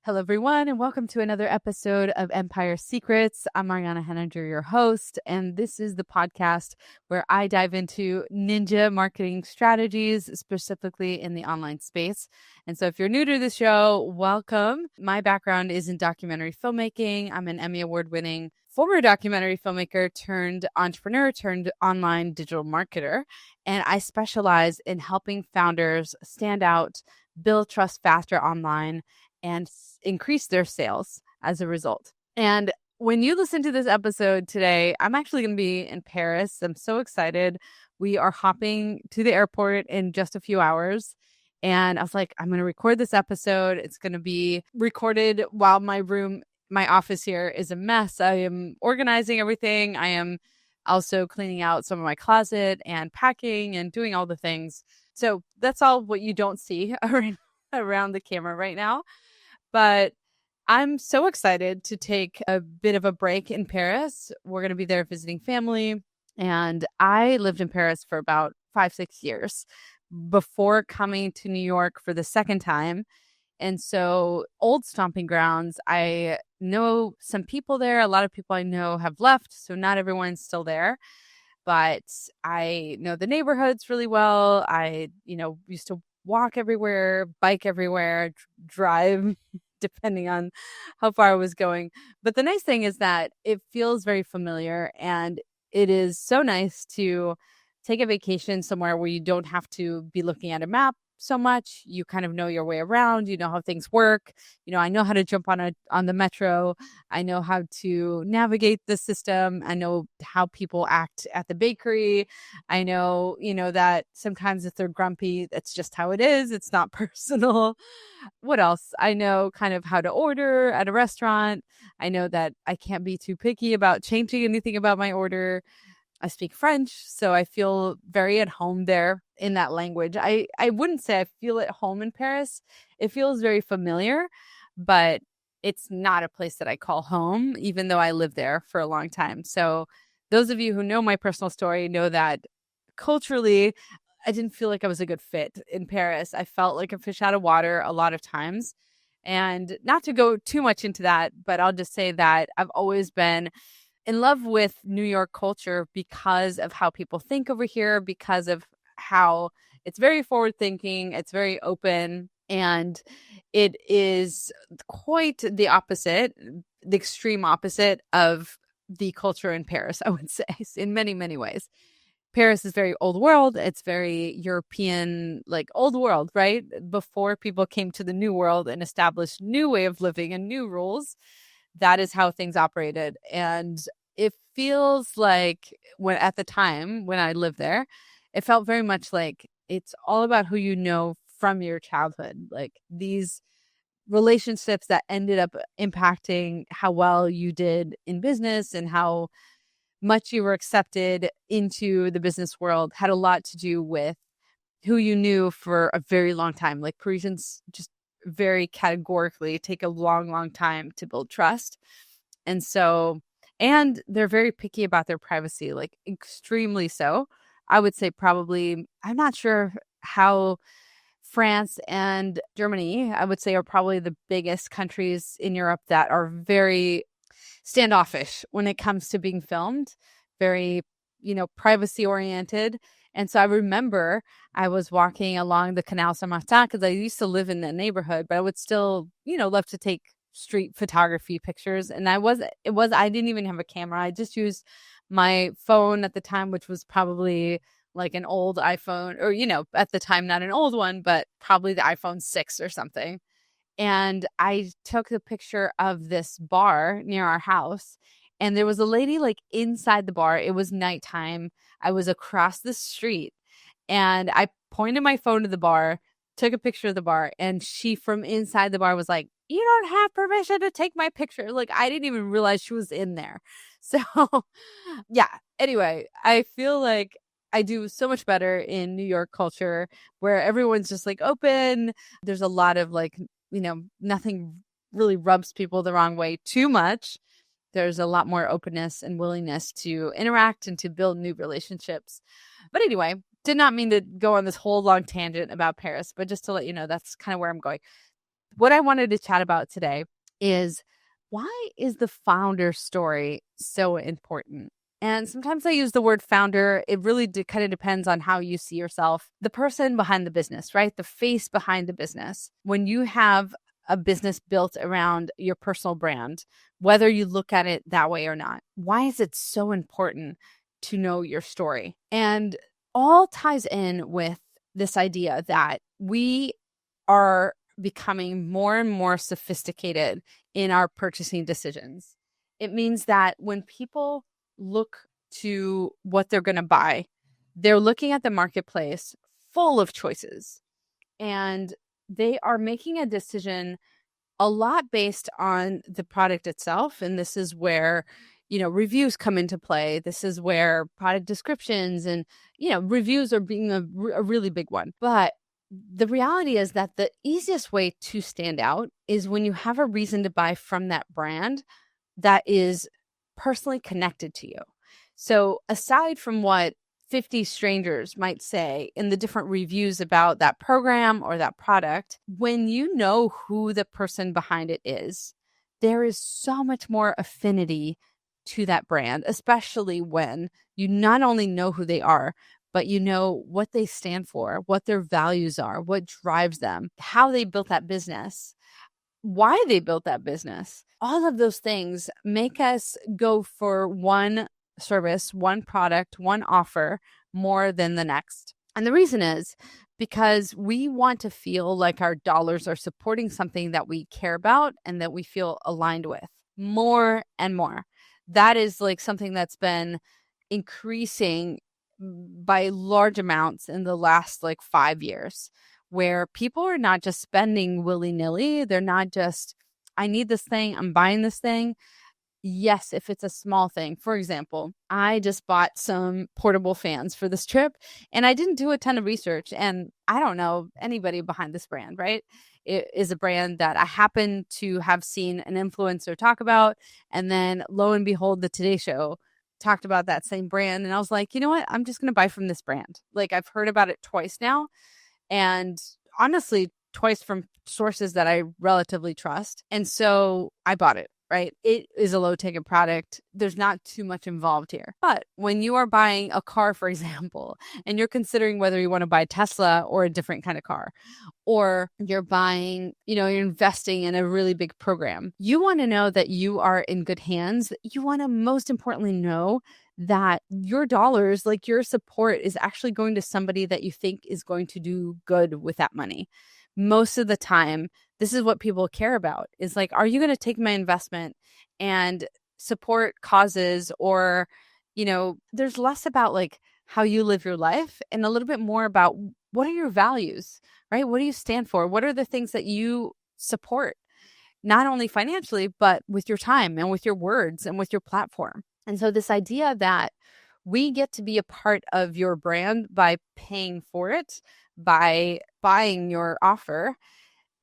Hello, everyone, and welcome to another episode of Empire Secrets. I'm Mariana Henninger, your host, and this is the podcast where I dive into ninja marketing strategies, specifically in the online space. And so if you're new to the show, welcome. My background is in documentary filmmaking. I'm an Emmy Award-winning former documentary filmmaker turned entrepreneur turned online digital marketer. And I specialize in helping founders stand out, build trust faster online, and increase their sales as a result. And when you listen to this episode today, I'm actually going to be in Paris. I'm so excited. We are hopping to the airport in just a few hours. And I was like, I'm going to record this episode. It's going to be recorded while my office here is a mess. I am organizing everything. I am also cleaning out some of my closet and packing and doing all the things. So that's all what you don't see around the camera right now. But I'm so excited to take a bit of a break in Paris. We're going to be there visiting family. And I lived in Paris for about 5-6 years before coming to New York for the second time. And so old stomping grounds, I know some people there. A lot of people I know have left. So not everyone's still there. But I know the neighborhoods really well. I, used to walk everywhere, bike everywhere, drive depending on how far I was going. But the nice thing is that it feels very familiar, and it is so nice to take a vacation somewhere where you don't have to be looking at a map so much. You kind of know your way around. You know how things work. I know how to jump on the metro. I know how to navigate the system. I know how people act at the bakery. I know, that sometimes if they're grumpy, that's just how it is. It's not personal. What else? I know kind of how to order at a restaurant. I know that I can't be too picky about changing anything about my order. I speak French, so I feel very at home there in that language. I wouldn't say I feel at home in Paris. It feels very familiar, but it's not a place that I call home, even though I lived there for a long time. So those of you who know my personal story know that culturally, I didn't feel like I was a good fit in Paris. I felt like a fish out of water a lot of times. And not to go too much into that, but I'll just say that I've always been in love with New York culture because of how people think over here, because of how it's very forward thinking, it's very open, and it is quite the opposite, the extreme opposite of the culture in Paris, I would say, in many, many ways. Paris is very old world. It's very European, like old world, right? Before people came to the new world and established new way of living and new rules, that is how things operated. And it feels like at the time when I lived there, it felt very much like it's all about who you know from your childhood. Like these relationships that ended up impacting how well you did in business and how much you were accepted into the business world had a lot to do with who you knew for a very long time. Like Parisians just very categorically take a long, long time to build trust. And they're very picky about their privacy, like extremely so. I would say probably, I'm not sure how France and Germany, I would say, are probably the biggest countries in Europe that are very standoffish when it comes to being filmed, very, privacy oriented. And so I remember I was walking along the Canal Saint-Martin because I used to live in the neighborhood, but I would still, love to take street photography pictures. And I didn't even have a camera. I just used my phone at the time, which was probably like an old iPhone or, at the time, not an old one, but probably the iPhone 6 or something. And I took a picture of this bar near our house. And there was a lady like inside the bar. It was nighttime. I was across the street and I pointed my phone to the bar, took a picture of the bar. And she from inside the bar was like, "You don't have permission to take my picture." Like I didn't even realize she was in there. So yeah. Anyway, I feel like I do so much better in New York culture where everyone's just like open. There's a lot of like, nothing really rubs people the wrong way too much. There's a lot more openness and willingness to interact and to build new relationships. But anyway, did not mean to go on this whole long tangent about Paris, but just to let you know, that's kind of where I'm going. what I wanted to chat about today is, why is the founder story so important? And sometimes I use the word founder. It really kind of depends on how you see yourself. The person behind the business, right? The face behind the business. When you have a business built around your personal brand, whether you look at it that way or not, why is it so important to know your story? And all ties in with this idea that we are becoming more and more sophisticated in our purchasing decisions. It means that when people look to what they're going to buy, they're looking at the marketplace full of choices, and they are making a decision a lot based on the product itself. And this is where, reviews come into play. This is where product descriptions and, reviews are being a really big one. But the reality is that the easiest way to stand out is when you have a reason to buy from that brand that is personally connected to you. So aside from what 50 strangers might say in the different reviews about that program or that product, when you know who the person behind it is, there is so much more affinity to that brand, especially when you not only know who they are, but you know what they stand for, what their values are, what drives them, how they built that business, why they built that business. All of those things make us go for one service, one product, one offer more than the next. And the reason is because we want to feel like our dollars are supporting something that we care about and that we feel aligned with more and more. That is like something that's been increasing by large amounts in the last 5 years, where people are not just spending willy-nilly. They're not just, I need this thing, I'm buying this thing. Yes, if it's a small thing. For example, I just bought some portable fans for this trip, and I didn't do a ton of research, and I don't know anybody behind this brand, right? It is a brand that I happen to have seen an influencer talk about, and then lo and behold, the Today Show talked about that same brand, and I was like, you know what? I'm just going to buy from this brand. I've heard about it twice now, and honestly, twice from sources that I relatively trust. And so I bought it, right? It is a low ticket product. There's not too much involved here. But when you are buying a car, for example, and you're considering whether you want to buy Tesla or a different kind of car, or you're buying, you're investing in a really big program, you want to know that you are in good hands. You want to most importantly know that your dollars, your support, is actually going to somebody that you think is going to do good with that money. Most of the time, this is what people care about, is are you going to take my investment and support causes? Or, there's less about how you live your life and a little bit more about what are your values, right? What do you stand for? What are the things that you support, not only financially, but with your time and with your words and with your platform? And so this idea that we get to be a part of your brand by paying for it, by buying your offer.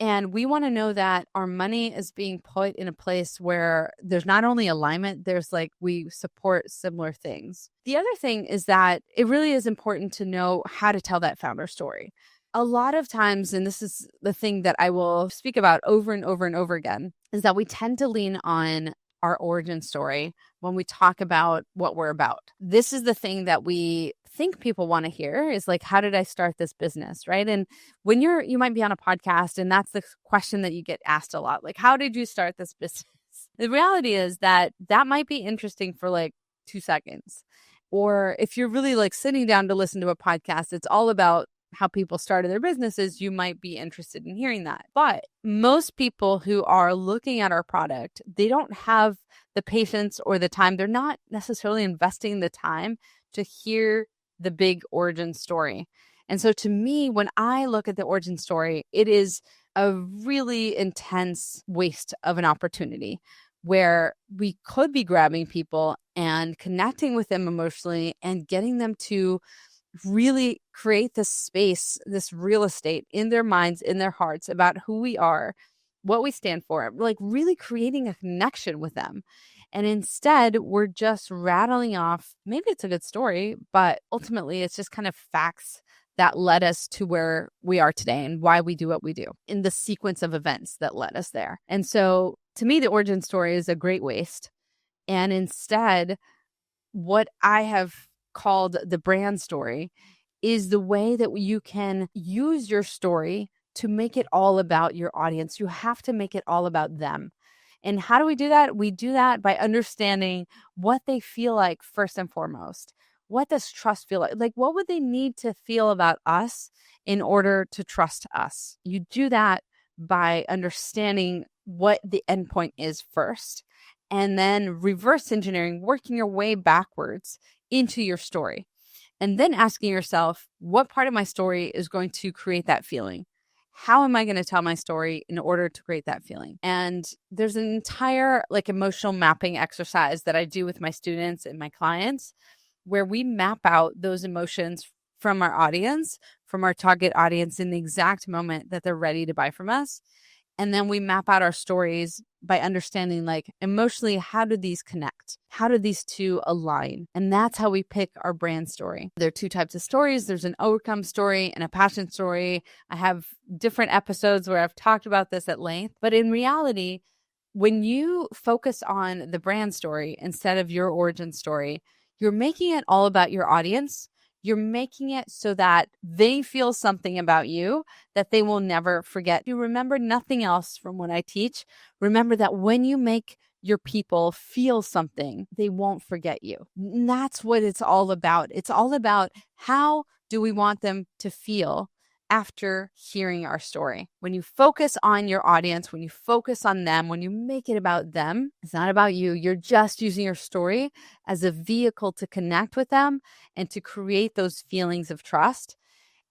And we want to know that our money is being put in a place where there's not only alignment, there's we support similar things. The other thing is that it really is important to know how to tell that founder story. A lot of times, and this is the thing that I will speak about over and over and over again, is that we tend to lean on our origin story when we talk about what we're about. This is the thing that we think people want to hear, is how did I start this business, right? And when you might be on a podcast and that's the question that you get asked a lot, how did you start this business? The reality is that might be interesting for 2 seconds. Or if you're really sitting down to listen to a podcast, it's all about how people started their businesses, you might be interested in hearing that. But most people who are looking at our product, they don't have the patience or the time. They're not necessarily investing the time to hear the big origin story. And so to me, when I look at the origin story, it is a really intense waste of an opportunity where we could be grabbing people and connecting with them emotionally and getting them to really create this space, this real estate in their minds, in their hearts about who we are, what we stand for, really creating a connection with them. And instead, we're just rattling off, maybe it's a good story, but ultimately it's just kind of facts that led us to where we are today and why we do what we do, in the sequence of events that led us there. And so to me, the origin story is a great waste. And instead, what I have called the brand story is the way that you can use your story to make it all about your audience. You have to make it all about them. And how do we do that? We do that by understanding what they feel like first and foremost. What does trust feel like? Like, what would they need to feel about us in order to trust us? You do that by understanding what the endpoint is first, and then reverse engineering, working your way backwards into your story. And then asking yourself, what part of my story is going to create that feeling? How am I going to tell my story in order to create that feeling? And there's an entire emotional mapping exercise that I do with my students and my clients, where we map out those emotions from our audience, from our target audience, in the exact moment that they're ready to buy from us. And then we map out our stories by understanding, emotionally, how do these connect? How do these two align? And that's how we pick our brand story. There are two types of stories. There's an outcome story and a passion story. I have different episodes where I've talked about this at length. But in reality, when you focus on the brand story instead of your origin story, you're making it all about your audience. You're making it so that they feel something about you that they will never forget. You remember nothing else from what I teach. Remember that when you make your people feel something, they won't forget you. And that's what it's all about. It's all about, how do we want them to feel after hearing our story? When you focus on your audience, when you focus on them, when you make it about them, it's not about you. You're just using your story as a vehicle to connect with them and to create those feelings of trust,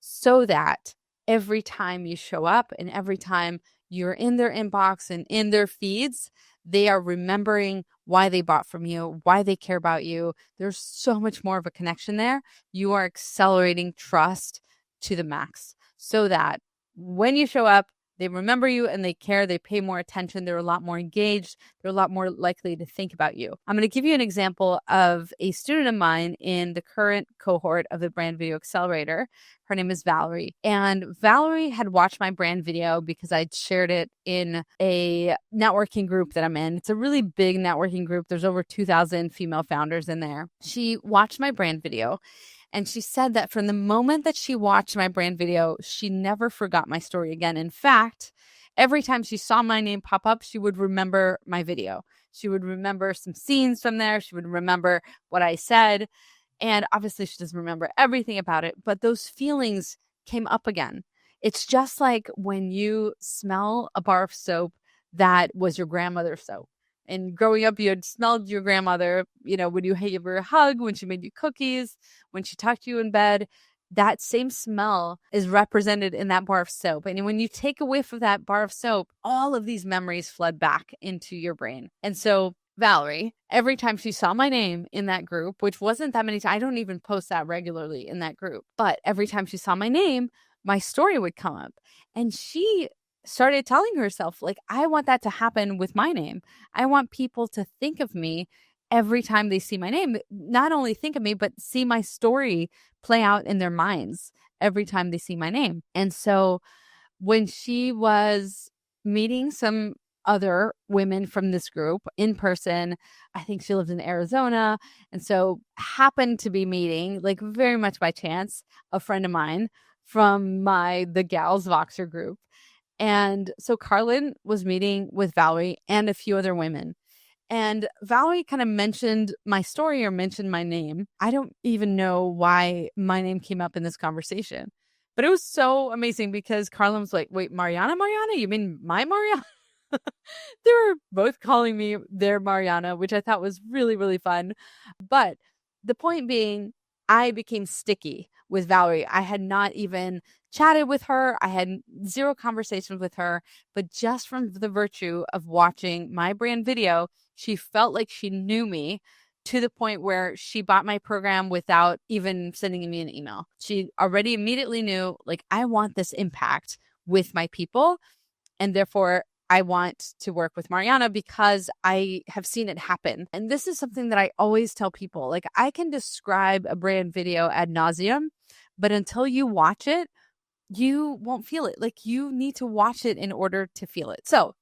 so that every time you show up and every time you're in their inbox and in their feeds, they are remembering why they bought from you, why they care about you. There's so much more of a connection there. You are accelerating trust to the max, so that when you show up, they remember you and they care, they pay more attention, they're a lot more engaged, they're a lot more likely to think about you. I'm going to give you an example of a student of mine in the current cohort of the Brand Video Accelerator. Her name is Valerie. And Valerie had watched my brand video because I'd shared it in a networking group that I'm in. It's a really big networking group. There's over 2,000 female founders in there. She watched my brand video. And she said that from the moment that she watched my brand video, she never forgot my story again. In fact, every time she saw my name pop up, she would remember my video. She would remember some scenes from there. She would remember what I said. And obviously, she doesn't remember everything about it, but those feelings came up again. It's just like when you smell a bar of soap that was your grandmother's soap. And growing up, you had smelled your grandmother, when you gave her a hug, when she made you cookies, when she tucked you in bed. That same smell is represented in that bar of soap. And when you take a whiff of that bar of soap, all of these memories flood back into your brain. And so Valerie, every time she saw my name in that group, which wasn't that many times, I don't even post that regularly in that group, but every time she saw my name, my story would come up. And she started telling herself, I want that to happen with my name. I want people to think of me every time they see my name. Not only think of me, but see my story play out in their minds every time they see my name. And so when she was meeting some other women from this group in person, I think she lived in Arizona. And so happened to be meeting, very much by chance, a friend of mine from the Gals Voxer group. And so Carlin was meeting with Valerie and a few other women. And Valerie kind of mentioned my story or mentioned my name. I don't even know why my name came up in this conversation. But it was so amazing because Carlin was like, wait, Mariana? You mean my Mariana? They were both calling me their Mariana, which I thought was really, really fun. But the point being, I became sticky with Valerie. I had not even chatted with her. I had zero conversations with her. But just from the virtue of watching my brand video, she felt like she knew me, to the point where she bought my program without even sending me an email. She already immediately knew, I want this impact with my people. And therefore, I want to work with Mariana because I have seen it happen. And this is something that I always tell people. I can describe a brand video ad nauseum, But until you watch it, you won't feel it. Like, you need to watch it in order to feel it. So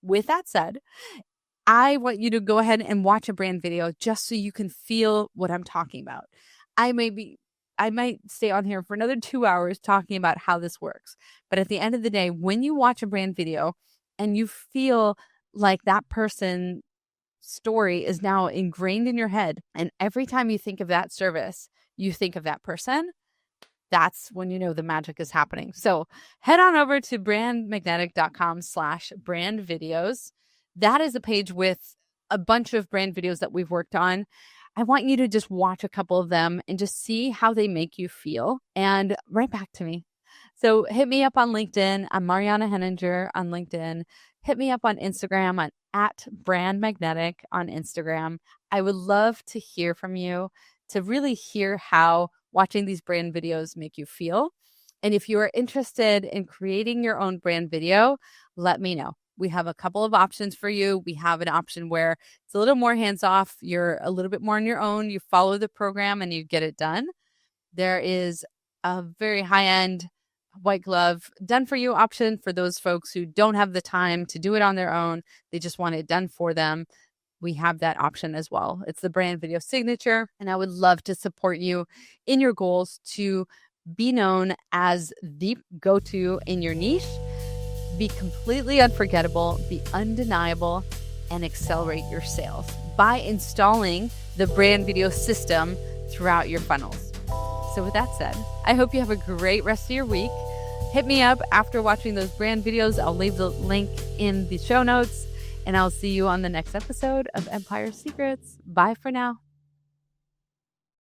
with that said, I want you to go ahead and watch a brand video just so you can feel what I'm talking about. I might stay on here for another 2 hours talking about how this works. But at the end of the day, when you watch a brand video and you feel like that person's story is now ingrained in your head, and every time you think of that service, you think of that person, that's when you know the magic is happening. So head on over to brandmagnetic.com/brand videos. That is a page with a bunch of brand videos that we've worked on. I want you to just watch a couple of them and just see how they make you feel and write back to me. So hit me up on LinkedIn. I'm Mariana Henninger on LinkedIn. Hit me up on Instagram at Brand Magnetic on Instagram. I would love to hear from you, to really hear how watching these brand videos make you feel. And if you are interested in creating your own brand video, let me know. We have a couple of options for you. We have an option where it's a little more hands-off. You're a little bit more on your own. You follow the program and you get it done. There is a very high-end white glove done for you option for those folks who don't have the time to do it on their own. They just want it done for them. We have that option as well. It's the brand video signature. And I would love to support you in your goals to be known as the go-to in your niche, be completely unforgettable, be undeniable, and accelerate your sales by installing the brand video system throughout your funnels. So with that said, I hope you have a great rest of your week. Hit me up after watching those brand videos. I'll leave the link in the show notes, and I'll see you on the next episode of Empire Secrets. Bye for now.